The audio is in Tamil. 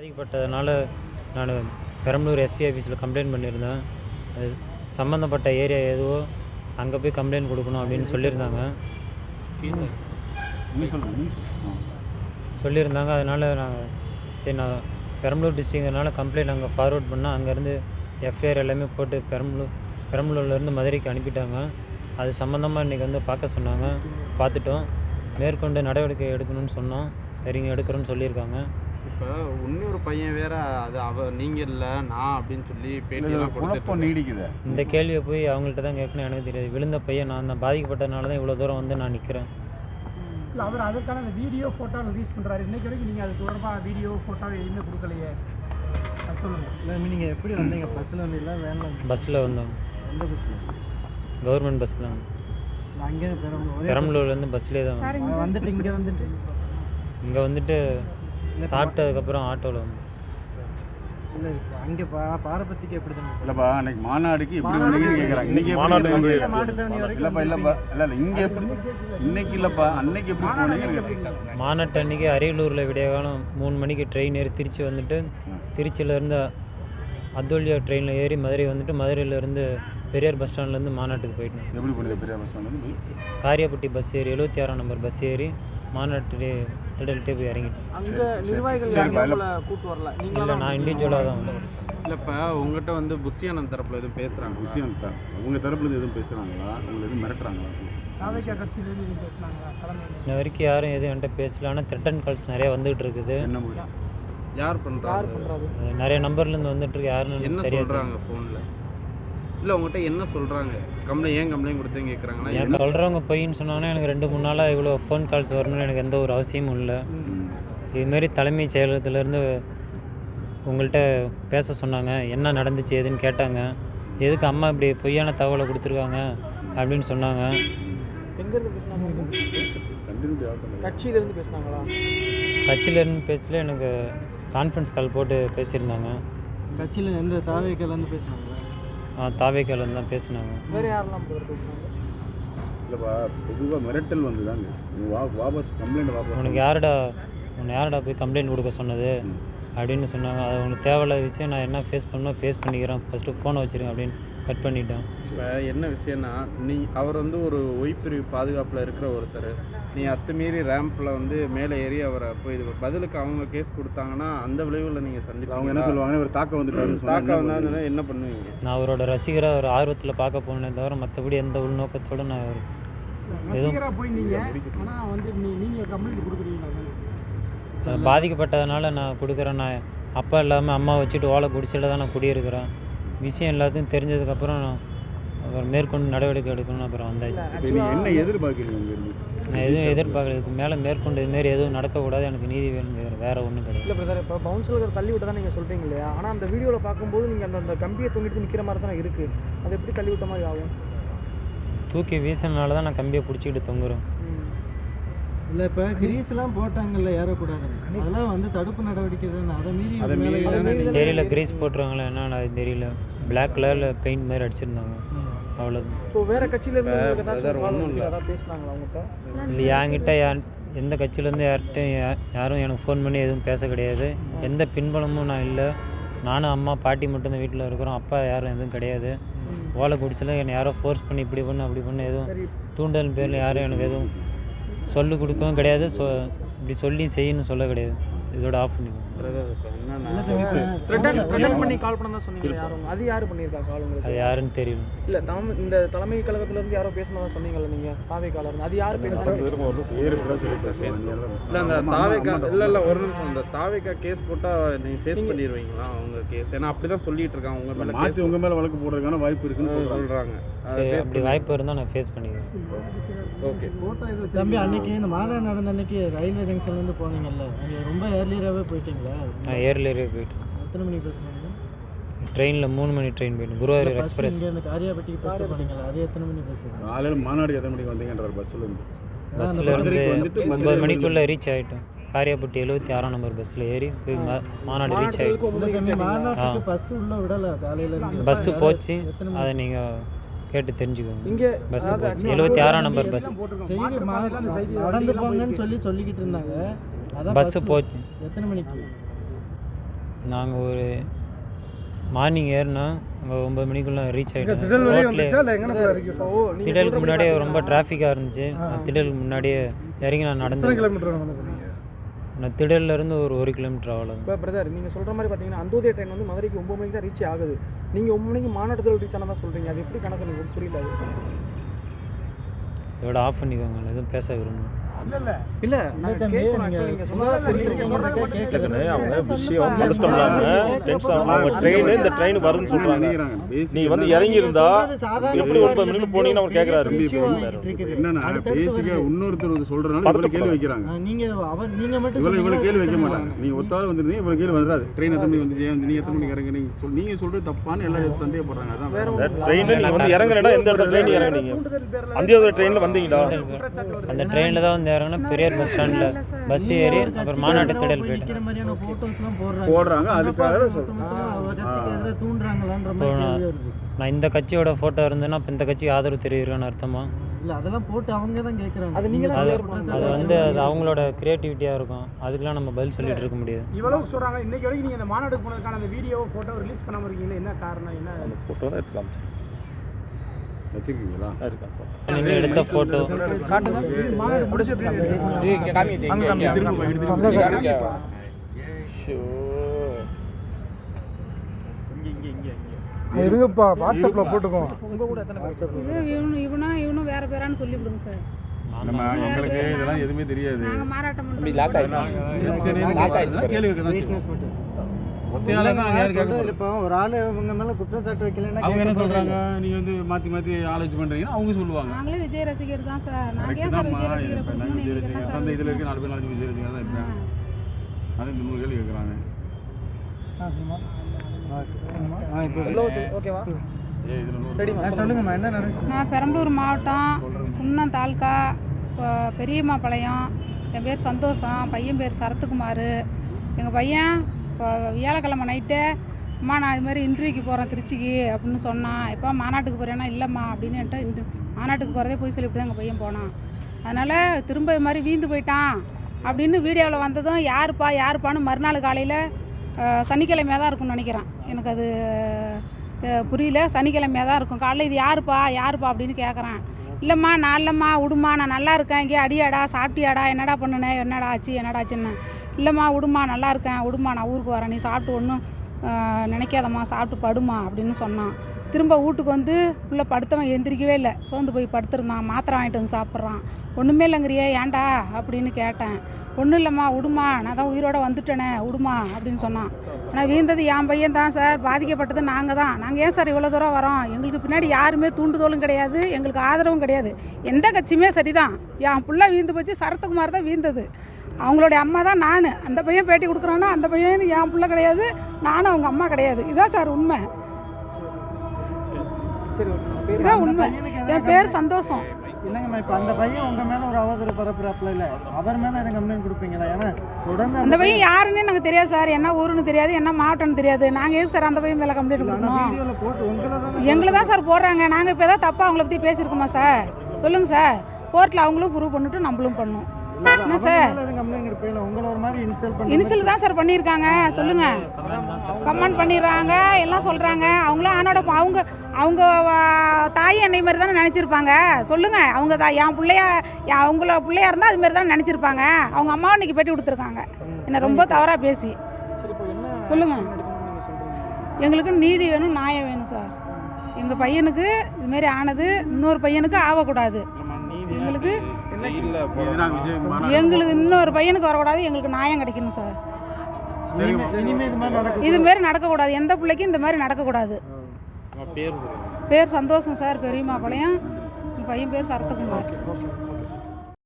பாதிக்கப்பட்டதுனால நான் பெரம்பலூர் எஸ்பி ஆஃபீஸில் கம்ப்ளைண்ட் பண்ணியிருந்தேன். அது சம்மந்தப்பட்ட ஏரியா எதுவோ அங்கே போய் கம்ப்ளைண்ட் கொடுக்கணும் அப்படின்னு சொல்லியிருந்தாங்க. அதனால் நான் பெரம்பலூர் டிஸ்ட்ரிக்ட்னால கம்ப்ளைண்ட் அங்கே ஃபார்வர்ட் பண்ணால் அங்கேருந்து எஃப்ஐஆர் எல்லாமே போட்டு பெரம்பலூர்லேருந்து மதுரைக்கு அனுப்பிட்டாங்க. அது சம்மந்தமாக இன்றைக்கி பார்க்க சொன்னாங்க. பார்த்துட்டோம். மேற்கொண்டு நடவடிக்கை எடுக்கணும்னு சொன்னோம். சரிங்க, எடுக்கிறோன்னு சொல்லியிருக்காங்க. இப்போ இன்னொரு பையன் வேற அது நீங்கள் இல்லை நான் அப்படின்னு சொல்லி பேட்டியெல்லாம் கொடுத்து நீடிக்குது. இந்த கேள்வியை போய் அவங்கள்ட்ட தான் கேட்கணும். எனக்கு தெரியாது. விழுந்த பையன் நான் தான். பாதிக்கப்பட்டதுனால தான் இவ்வளோ தூரம் நான் நிற்கிறேன். இல்லை, அவர் அதுக்கான அந்த வீடியோ ஃபோட்டோ ரிலீஸ் பண்ணுறாரு. இன்றைக்கு வரைக்கும் நீங்கள் அது தொடர்பாக வீடியோ ஃபோட்டோ எதுவுமே கொடுக்கலையே, அது சொல்லுங்கள். இல்லை, நீங்கள் எப்படி வந்தீங்க? பஸ்ஸில் வந்தீங்களா வேனில்? பஸ்ஸில் வந்தோம். எந்த பஸ்ஸில்? கவர்மெண்ட் பஸ் தான். அங்கே பெரம்பலூர்லேருந்து பஸ்லேயே தான் வந்துட்டு இங்கே வந்துட்டு சாப்பிட்டதுக்கப்புறம் ஆட்டோவில் வந்து. இல்லை, அங்கே பாரபத்திக்கு எப்படி தான் இல்லைப்பா, அன்னைக்கு மாநாடுக்கு எப்படி வந்தீங்கன்னு கேட்குறாங்க. இன்னைக்கு மாநாடு இல்லைப்பா இல்லை இங்கே எப்படி இன்னைக்கு இல்லைப்பா அன்னைக்கு எப்படி போனீங்க? மாநாட்டு அன்றைக்கி அரியலூரில் விடியகாலம் 3 மணிக்கு ட்ரெயின் ஏறி திருச்சி வந்துட்டு திருச்சியிலேருந்து அத்தோலியா ட்ரெயினில் ஏறி மதுரை வந்துட்டு மதுரையிலேருந்து பெரியார் பஸ் ஸ்டாண்ட்லேருந்து மாநாட்டுக்கு போயிட்டோம். எப்படி போனீங்க? பெரியார் பஸ் ஸ்டாண்ட்லேருந்து காரியாப்பட்டி பஸ் ஏறி 76ஆம் நம்பர் பஸ் ஏறி மாநாட்டு திடல்கிட்டே போய் இறங்கிட்டோம். அங்கே நிர்வாகிகள் கூட்டு வரல, இல்லை நான் இண்டிவிஜுவலாக தான் வந்தேன். இல்லைப்பா, உங்கள்கிட்ட புஷியானந்த் தரப்பில் எதுவும் பேசுகிறாங்க? புஷியானந்த் உங்கள் தரப்புல எதுவும் பேசுகிறாங்களா? உங்களை எதுவும் மிரட்டுறாங்களா? கட்சியிலேருந்து எதுவும் பேசுனாங்களா? இன்ன வரைக்கும் யாரும் எதுவும் என்கிட்ட பேசல. ஆனால் த்ரெட்டன் கால்ஸ் நிறையா வந்துகிட்டு இருக்குது. என்ன யார் பண்ணுறாங்க? நிறைய நம்பர்லேருந்து வந்துட்டுருக்கு. யாருன்னு என்ன சொல்கிறாங்க ஃபோனில்? இல்லை, உங்கள்கிட்ட என்ன சொல்கிறாங்க? ஏன் கம்ப்ளைண்ட் கொடுத்தேன்னு கேட்குறாங்கன்னா? எனக்கு சொல்கிறவங்க பொய்ன்னு சொன்னாங்கன்னா எனக்கு 2-3 நாளாக இவ்வளோ ஃபோன் கால்ஸ் வரணும்னு எனக்கு எந்த ஒரு அவசியமும் இல்லை. இதுமாரி தலைமைச் செயலகத்திலேருந்து உங்கள்கிட்ட பேச சொன்னாங்க. என்ன நடந்துச்சு ஏதுன்னு கேட்டாங்க. எதுக்கு அம்மா இப்படி பொய்யான தகவலை கொடுத்துருக்காங்க அப்படின்னு சொன்னாங்க. எங்கேருந்து பேசுனாங்க? கட்சியிலேருந்து பேசுனாங்களா? கட்சியிலேருந்து பேசல, எனக்கு கான்ஃபரன்ஸ் கால் போட்டு பேசியிருந்தாங்க. கட்சியில் எந்த தாவேக்காலேருந்து பேசுனாங்க? தாவேக்காலேருந்து தான் பேசினாங்க. வேறு யாரெல்லாம் பேசுனாங்க? இல்லைப்பா, பொதுவாக மிரட்டல் வந்து தாங்க வாபஸ் கம்ப்ளைண்ட் வாபஸ். உனக்கு யாரடா போய் கம்ப்ளைண்ட் கொடுக்க சொன்னது அப்படின்னு சொன்னாங்க. அது உனக்கு தேவையில்லாத விஷயம். நான் என்ன ஃபேஸ் ஃபேஸ் பண்ணிக்கிறேன். ஃபஸ்ட்டு ஃபோனை வச்சுருங்க அப்படின்னு கட் பண்ணிட்டேன். இப்போ என்ன விஷயம்னா, அவர் ஒரு ஒய்பிரிவு பாதுகாப்பில் இருக்கிற ஒருத்தர். நீ அத்துமீறி ரேம்பில் மேலே ஏறி அவரை போய் இது பதிலுக்கு அவங்க கேஸ் கொடுத்தாங்கன்னா அந்த விளைவில் நீங்கள் சந்திப்பீங்க. அவங்க என்ன சொல்லுவாங்க? இவர் தாக்க வந்தாருன்னா என்ன பண்ணுவீங்க? நான் அவரோட ரசிகராக ஒரு ஆர்வத்தில் பார்க்க போனேன் தவிர மற்றபடி எந்த உள்நோக்கத்தோடு நான் எதுவும் போய் நீங்கள் கம்ப்ளைண்ட் கொடுக்குறீங்களா? பாதிக்கப்பட்டதுனால நான் கொடுக்குறேன். நான் அப்பா இல்லாமல் அம்மா வச்சுட்டு ஓலை குடிச்சில் தான் நான் குடியிருக்கிறேன். விஷயம் எல்லாத்தையும் தெரிஞ்சதுக்கப்புறம் அப்புறம் மேற்கொண்டு நடவடிக்கை எடுக்கணும்னு அப்புறம் வந்தாச்சு. என்ன எதிர்பார்க்குறீங்க? நான் எதுவும் எதிர்பார்க்கல. இதுக்கு மேலே மேற்கொண்டு இதுமாரி எதுவும் நடக்கக்கூடாது. எனக்கு நீதி வேணுங்கிற வேறு ஒன்றும் கிடையாது. இல்லை பிரதர், இப்போ பவுன்சர் தள்ளி விட்டு தான் நீங்கள் சொல்கிறீங்க இல்லையா? ஆனால் அந்த வீடியோவில் பார்க்கும்போது நீங்கள் அந்த கம்பியை தூங்கிட்டு நிற்கிற மாதிரி தான் இருக்குது. அது எப்படி தள்ளி விட்ட மாதிரி ஆகும்? தூக்கி வீசினால தான் நான் கம்பியை பிடிச்சிக்கிட்டு தொங்குறேன். இல்லை, இப்போ கிரீஸ்லாம் போட்டாங்கல்ல, ஏறக்கூடாது. அதெல்லாம் தடுப்பு நடவடிக்கை தானே. அதை மீறி தெரியல. கிரீஸ் போட்டுருவாங்களா என்னன்னு அது தெரியல. பிளாக் கலரில் பெயிண்ட் மாதிரி அடிச்சிருந்தாங்க, அவ்வளோதான். இப்போ வேறு கட்சியிலேருந்து பேசுனாங்களா அவங்ககிட்ட? இல்லை, என்கிட்ட எந்த கட்சியிலேருந்து யாரும் எனக்கு ஃபோன் பண்ணி எதுவும் பேச கிடையாது. எந்த பின்பலமும் நான் இல்லை. நானும் அம்மா பாட்டி மட்டும்தான் வீட்டில் இருக்கிறோம். அப்பா யாரும் எதுவும் கிடையாது. ஓலை குடிச்சல என்னை யாரோ ஃபோர்ஸ் பண்ணி இப்படி பண்ணு அப்படி பண்ணு எதுவும் தூண்டல் பேரில் யாரும் எனக்கு எதுவும் சொல்லிக் கொடுக்கவும் கிடையாது. இப்படி சொல்லி செய்யணும்னு சொல்ல கிடையாது. இதோட ஆஃப் பண்ணிக்கோங்க. பண்ணி கால் பண்ண தான் சொன்னீங்க. அது யார் பண்ணியிருக்கா கால்? அது யாருன்னு தெரியும். இல்லை, இந்த தலைமை கழகத்திலேருந்து யாரோ பேசினதா சொன்னீங்கல்ல நீங்கள், தாவேக்காலர். அது யார் பேசுகிறாங்க? இல்லை, அந்த தாவேக்கா இல்லை ஒரு நிமிஷம். அந்த தாவேக்கா கேஸ் போட்டால் நீங்கள் ஃபேஸ் பண்ணிடுவீங்களா அவங்க கேஸ்? ஏன்னா அப்படி தான் சொல்லிட்டு இருக்காங்க. உங்கள் மேலே உங்கள் மேலே வழக்கு போடுறதுக்கான வாய்ப்பு இருக்குன்னு சொல்கிறாங்க. அப்படி வாய்ப்பு இருந்தால் நான் ஃபேஸ் பண்ணிக்கிறேன். ஓகே தம்பி, அன்னைக்கு இந்த மாநாடு நடந்த அன்னைக்கு ரயில்வே ஜங்ஷன்லேருந்து போனீங்கல்ல, அங்கே ரொம்ப ஏர்லியராகவே போயிட்டீங்களா? நான் ஏர்லியராகவே போயிட்டேன். எத்தனை மணிக்கு பேசுனாங்க? ட்ரெயினில் 3 மணி ட்ரெயின் போயிட்டேன். குருவாயூர் எக்ஸ்பிரஸ். இங்கே இந்த காரியாபட்டிக்கு பஸ் போனீங்களா? அது எத்தனை மணிக்கு பேசுங்க? காலையில் மாநாடு எத்தனை மணிக்கு வந்தீங்கன்ற பஸ்ஸில் இருந்து 9 மணிக்குள்ளே ரீச் ஆகிட்டோம். காரியாபட்டி 76ஆம் நம்பர் பஸ்ஸில் ஏறி போய் மாநாடு ரீச் ஆகிட்டோம். மாநாட்டுக்கு பஸ் உள்ள விடலை காலையில். பஸ்ஸு போச்சு, அதை நீங்கள் கேட்டு தெரிஞ்சுக்கோங்க. இங்கே பஸ் 76ஆம் நம்பர் பஸ் நடந்து போங்கன்னு சொல்லிக்கிட்டு இருந்தாங்க. பஸ்ஸு போச்சு. எத்தனை மணிக்கு? நாங்கள் ஒரு மார்னிங் ஏறினா அங்கே 9 மணிக்குள்ளே ரீச் ஆகிட்டோம். திடலுக்கு முன்னாடியே ரொம்ப டிராஃபிக்காக இருந்துச்சு. திடலுக்கு முன்னாடியே இறங்கி நான் நடந்து நான் திடல்லேருந்து ஒரு 1 கிலோமீட்டர் அவ்வளோ. இப்போ பிரதர் நீங்கள் சொல்கிற மாதிரி பார்த்தீங்கன்னா அந்தோதய ட்ரெயின் வந்து மதுரைக்கு 9 மணிக்கு தான் ரீச் ஆகுது. நீங்கள் 9 மணிக்கு மாநாட்டத்தில் ரீச் ஆனால் தான் சொல்கிறீங்க. அது எப்படி கணக்கு எனக்கு புரியல. இதோட ஆஃப் பண்ணிக்கோங்க, நான் எதுவும் பேச விரும்புகிறேன். இல்லை நான் கேட்கணும். நீங்கள் அவங்க விஷயம் பதட்டம் இல்லாமல் டென்ஷன் அவங்க ட்ரெயின் இந்த ட்ரெயின் வருதுன்னு சொல்கிறாங்க. நீங்கள் வந்து இறங்கியிருந்தா எப்படி 9 மணிக்கு போனீங்கன்னு அவர் கேட்குறாரு. என்னன்னா பேசிக்காக இன்னொருத்தர் வந்து சொல்கிறனால இவ்வளோ கேள்வி வைக்கிறாங்க. இவ்வளோ கேள்வி வைக்க மாட்டாங்க. நீங்கள் ஒருத்தாள் வந்துருந்தீங்க இவ்வளோ கேள்வி வந்துடாது. ட்ரெயின் எத்தனை மணி வந்துச்சு, நீங்கள் எத்தனை மணிக்கு இறங்குறீங்க, நீங்கள் சொல்கிறது தப்பான்னு எல்லாரும் சந்தேகப்படுறாங்க. அதான் ட்ரெயினில் நீங்கள் வந்து இறங்குறேன்னா எந்த இடத்துல ட்ரெயின் இறங்குனீங்க? அந்த ட்ரெயினில் வந்தீங்களா? அந்த ட்ரெயினில் தான் வந்து இறங்கினா பெரியார் பஸ் ஸ்டாண்டில் பஸ் ஏறி அப்புறம் மாநாட்டு திடல் போயிட்டேன். போடுறாங்க. அதுக்காக நான் இந்த கட்சியோட ஃபோட்டோ இருந்தேன்னா இப்போ இந்த கட்சிக்கு ஆதரவு தெரிவிக்கிறேன்னு அர்த்தமா? இல்லை அதெல்லாம் போட்டு அவங்க தான் கேட்குறாங்க. அது வந்து அது அவங்களோட க்ரியேட்டிவிட்டியாக இருக்கும். அதுக்கெலாம் நம்ம பதில் சொல்லிட்டு இருக்க முடியாது. இவ்வளவு சொல்கிறாங்க. இன்னைக்கு வரைக்கும் நீங்கள் இந்த மாநாட்டுக்கு போனதுக்கான அந்த வீடியோ ஃபோட்டோ ரிலீஸ் பண்ணாமல் இருக்கீங்களா? என்ன காரணம்? என்ன ஃபோட்டோ தான் எடுத்துக்கலாம் வச்சுருக்கீங்களா? நீங்கள் எடுத்த ஃபோட்டோ காட்டுங்க. மாநாடு இருங்கப்பா, வாட்ஸ்அப்பில் போட்டுக்கோங்க. இவனும் வேற பேரான்னு சொல்லிவிடுங்க சார். நம்ம எங்களுக்கு இதெல்லாம் எதுவுமே தெரியாது. நாங்கள் மாறாட்டம் இப்போ ஒரு ஆள் உங்க மேலே குற்றச்சாட்டு வைக்கலன்னா அவங்க என்ன சொல்கிறாங்க, நீங்கள் வந்து மாற்றி மாற்றி ஆலோசி பண்ணுறீங்கன்னா அவங்க சொல்லுவாங்க. நாங்களே விஜய் ரசிகர் தான் சார். நாங்கள் ஏன் சார் விஜய் ரசிகர் விஜய் ரசிகர் அந்த இதில் இருக்க 4 பேர் 4 விஜய் ரசிகர் தான் இருப்பாங்க. அது இந்த 100 கேள்வி கேட்குறாங்க. ஓகேவா? சொல்லுங்கம்மா, என்ன நடந்துச்சு? நான் பெரம்பலூர் மாவட்டம் குன்னம் தாலுக்கா பெரியம்மாபாளையம். என் பேர் சந்தோஷம், பையன் பேர் சரத்குமார். எங்கள் பையன் இப்போ வியாழக்கிழமை நைட்டு அம்மா நான் இது மாதிரி இன்டர்வியூக்கு போகிறேன் திருச்சிக்கு அப்படின்னு சொன்னான். இப்போ மாநாட்டுக்கு போகிறேன்னா இல்லைம்மா அப்படின்னு மாநாட்டுக்கு போகிறதே போய் சொல்லிவிட்டு தான் எங்கள் பையன் போனான். அதனால் திரும்ப இது மாதிரி வீந்து போயிட்டான் அப்படின்னு வீடியோவில் வந்ததும் யாருப்பான்னு மறுநாள் காலையில் சனிக்கிழமையாக தான் இருக்கும்னு நினைக்கிறேன். எனக்கு அது புரியல. சனிக்கிழமையாக தான் இருக்கும். காலையில் இது யாருப்பா அப்படின்னு கேட்குறேன். இல்லைம்மா நான் இல்லைம்மா விடுமா, நான் நல்லா இருக்கேன், இங்கே அடியாடா சாப்பிட்டியாடா, என்னடா பண்ணுனேன், என்னடா ஆச்சுன்னு. இல்லைம்மா விடுமா, நல்லா இருக்கேன், விடுமா, நான் ஊருக்கு வரேன், நீ சாப்பிட்டு ஒன்றும் நினைக்காதம்மா, சாப்பிட்டு படுமா அப்படின்னு சொன்னான். திரும்ப வீட்டுக்கு வந்து உள்ளே படுத்தவன் எந்திரிக்கவே இல்லை, சோர்ந்து போய் படுத்துருந்தான். மாத்திரை வாங்கிட்டு வந்து சாப்பிட்றான். ஒன்றுமே இல்லைங்கிறியே ஏன்டா அப்படின்னு கேட்டேன். ஒன்றும் இல்லைம்மா விடுமா, நான் தான் உயிரோடு வந்துட்டேனே விடுமா அப்படின்னு சொன்னான். ஆனால் வீழ்ந்தது என் பையன் தான் சார், பாதிக்கப்பட்டது நாங்கள் தான். நாங்கள் ஏன் சார் இவ்வளோ தூரம் வரோம்? எங்களுக்கு பின்னாடி யாருமே தூண்டுதோலும் கிடையாது, எங்களுக்கு ஆதரவும் கிடையாது. எந்த கட்சியுமே சரிதான். என் பிள்ளை வீழ்ந்து போச்சு, சரத்குமார் தான் வீழ்ந்தது. அவங்களுடைய அம்மா தான் நான். அந்த பையன் பேட்டி கொடுக்குறான்னா அந்த பையன் என் பிள்ளை கிடையாது, நானும் அவங்க அம்மா கிடையாது. இதான் சார் உண்மை, இதான் உண்மை. என் பேர் சந்தோஷம். இல்லைங்கம்மா, இப்போ அந்த பையன் உங்கள் மேலே ஒரு அவதூறு பரப்புறாப்புல, இல்லை அவர் மேலே எதுவும் கம்ப்ளைண்ட் கொடுப்பீங்களா? ஏன்னா தொடர்ந்து அந்த பையன் யாருன்னு எனக்கு தெரியாது சார், என்ன ஊருன்னு தெரியாது, என்ன மாவட்டம்னு தெரியாது. நாங்கள் எதுக்கு சார் அந்த பையன் மேலே கம்ப்ளைண்ட் கொடுக்கணும்? எங்களை தான் சார் போடுறாங்க. நாங்கள் இப்போ ஏதாவது தப்பாக அவங்கள பற்றி பேசியிருக்கோமா சார்? சொல்லுங்கள் சார். கோர்ட்டில் அவங்களும் ப்ரூவ் பண்ணிட்டு நம்மளும் பண்ணணும். என்ன சார் இனிஷியல் தான் சார் பண்ணியிருக்காங்க. சொல்லுங்கள், கமெண்ட் பண்ணிடுறாங்க, எல்லாம் சொல்கிறாங்க. அவங்களும் ஆனோட அவங்க தாய் என்னை மாதிரி தானே நினச்சிருப்பாங்க. சொல்லுங்கள், அவங்க என் பிள்ளையா அவங்கள பிள்ளையா இருந்தால் அதுமாரி தானே நினச்சிருப்பாங்க. அவங்க அம்மாவை இன்றைக்கி பேட்டி கொடுத்துருக்காங்க என்ன ரொம்ப தவறாக பேசி. சொல்லுங்கள், எங்களுக்கு நீதி வேணும், நியாயம் வேணும் சார். எங்கள் பையனுக்கு இதுமாரி ஆனது இன்னொரு பையனுக்கு ஆகக்கூடாது. எங்களுக்கு இன்னொரு பையனுக்கு வரக்கூடாது. எங்களுக்கு நியாயம் கிடைக்கணும் சார். இதுமாரி நடக்கக்கூடாது. எந்த பிள்ளைக்கும் இந்த மாதிரி நடக்கக்கூடாது. பேர் சந்தோஷம் சார், பெரியம்மாபாளையம். என் பையன் பேர் சரத்குமார்.